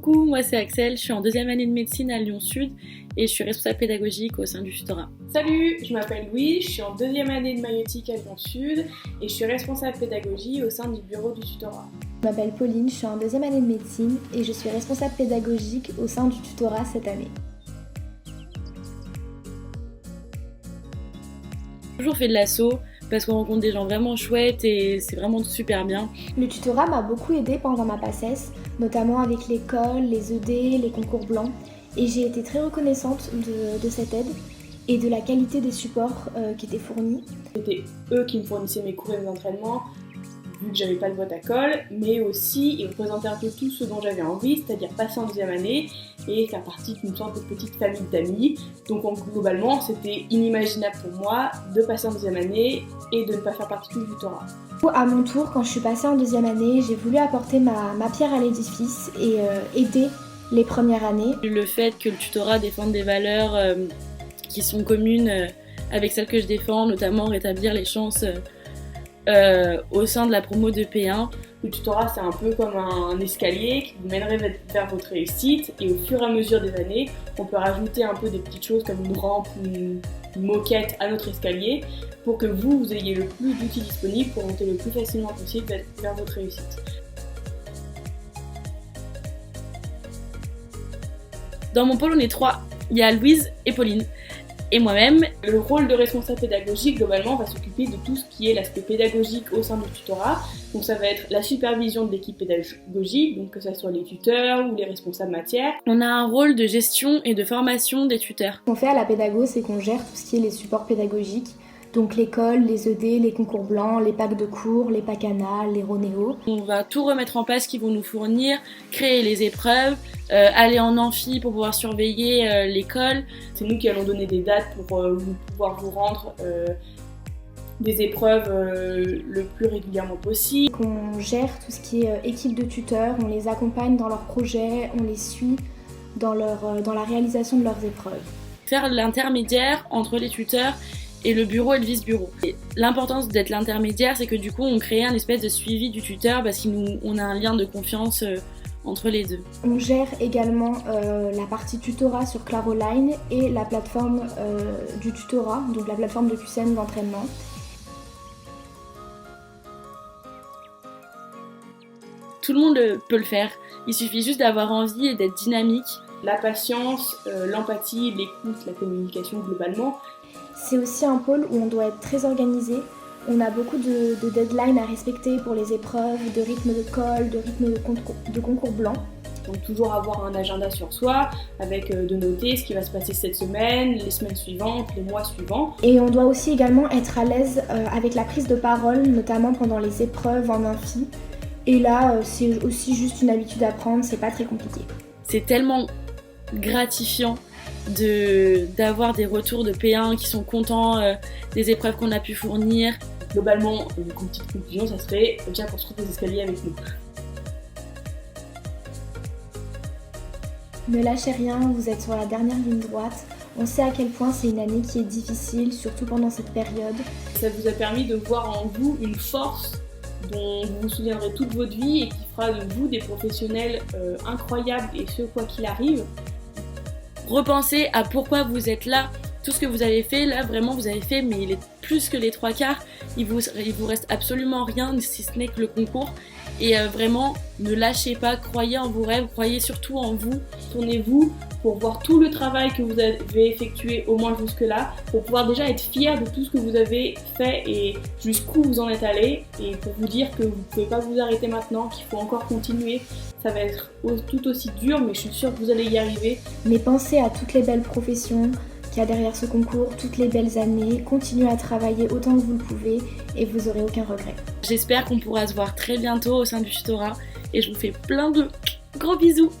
Coucou, moi c'est Axel, je suis en deuxième année de médecine à Lyon Sud et je suis responsable pédagogique au sein du tutorat. Salut, je m'appelle Louis, je suis en deuxième année de maïeutique à Lyon Sud et je suis responsable pédagogie au sein du bureau du tutorat. Je m'appelle Pauline, je suis en deuxième année de médecine et je suis responsable pédagogique au sein du tutorat cette année. J'ai toujours fait de l'assaut parce qu'on rencontre des gens vraiment chouettes et c'est vraiment super bien. Le tutorat m'a beaucoup aidée pendant ma PACES, notamment avec l'école, les ED, les concours blancs, et j'ai été très reconnaissante de cette aide et de la qualité des supports qui étaient fournis. C'était eux qui me fournissaient mes cours et mes entraînements, vu que j'avais pas de boîte à colle, mais aussi ils représentaient un peu tout ce dont j'avais envie, c'est-à-dire passer en deuxième année et faire partie d'une sorte de petite famille d'amis. Donc globalement, c'était inimaginable pour moi de passer en deuxième année et de ne pas faire partie du tutorat. À mon tour, quand je suis passée en deuxième année, j'ai voulu apporter ma pierre à l'édifice et aider les premières années. Le fait que le tutorat défende des valeurs qui sont communes avec celles que je défends, notamment rétablir les chances au sein de la promo de P1. Le tutorat, c'est un peu comme un escalier qui vous mènerait vers votre réussite et au fur et à mesure des années, on peut rajouter un peu des petites choses comme une rampe ou une moquette à notre escalier pour que vous ayez le plus d'outils disponibles pour monter le plus facilement possible vers votre réussite. Dans mon pôle, on est 3. Il y a Louise et Pauline. Et moi-même. Le rôle de responsable pédagogique, globalement, va s'occuper de tout ce qui est l'aspect pédagogique au sein du tutorat. Donc ça va être la supervision de l'équipe pédagogique, donc que ce soit les tuteurs ou les responsables matière. On a un rôle de gestion et de formation des tuteurs. Ce qu'on fait à la pédago, c'est qu'on gère tout ce qui est les supports pédagogiques, donc l'école, les ED, les concours blancs, les packs de cours, les packs ANA, les Ronéo. On va tout remettre en place qu'ils vont nous fournir, créer les épreuves, aller en amphi pour pouvoir surveiller l'école. C'est nous qui allons donner des dates pour pouvoir vous rendre des épreuves le plus régulièrement possible. On gère tout ce qui est équipe de tuteurs, on les accompagne dans leurs projets, on les suit dans la réalisation de leurs épreuves. Faire l'intermédiaire entre les tuteurs et le bureau et le vice-bureau. Et l'importance d'être l'intermédiaire, c'est que du coup on crée un espèce de suivi du tuteur parce qu'on a un lien de confiance entre les deux. On gère également la partie tutorat sur Claroline et la plateforme du tutorat, donc la plateforme de QCM d'entraînement. Tout le monde peut le faire, il suffit juste d'avoir envie et d'être dynamique. La patience, l'empathie, l'écoute, la communication globalement. C'est aussi un pôle où on doit être très organisé. On a beaucoup de deadlines à respecter pour les épreuves, de rythme de colle, de rythme de concours blanc. Donc toujours avoir un agenda sur soi, avec de noter ce qui va se passer cette semaine, les semaines suivantes, les mois suivants. Et on doit aussi également être à l'aise avec la prise de parole, notamment pendant les épreuves en amphi. Et là, c'est aussi juste une habitude à prendre, c'est pas très compliqué. C'est tellement gratifiant d'avoir des retours de P1 qui sont contents des épreuves qu'on a pu fournir. Globalement, une petite conclusion, ça serait viens construire des escaliers avec nous. Ne lâchez rien, vous êtes sur la dernière ligne droite. On sait à quel point c'est une année qui est difficile, surtout pendant cette période. Ça vous a permis de voir en vous une force dont vous vous souviendrez toute votre vie et qui fera de vous des professionnels incroyables et ce quoi qu'il arrive. Repensez à pourquoi vous êtes là. Tout ce que vous avez fait, là vraiment vous avez fait, mais il est plus que les 3/4. Il vous reste absolument rien si ce n'est que le concours. Et vraiment, ne lâchez pas, croyez en vos rêves, croyez surtout en vous. Tournez-vous pour voir tout le travail que vous avez effectué au moins jusque-là, pour pouvoir déjà être fier de tout ce que vous avez fait et jusqu'où vous en êtes allé, et pour vous dire que vous ne pouvez pas vous arrêter maintenant, qu'il faut encore continuer. Ça va être tout aussi dur, mais je suis sûre que vous allez y arriver. Mais pensez à toutes les belles professions qu'il y a derrière ce concours, toutes les belles années. Continuez à travailler autant que vous le pouvez et vous n'aurez aucun regret. J'espère qu'on pourra se voir très bientôt au sein du tutorat et je vous fais plein de gros bisous.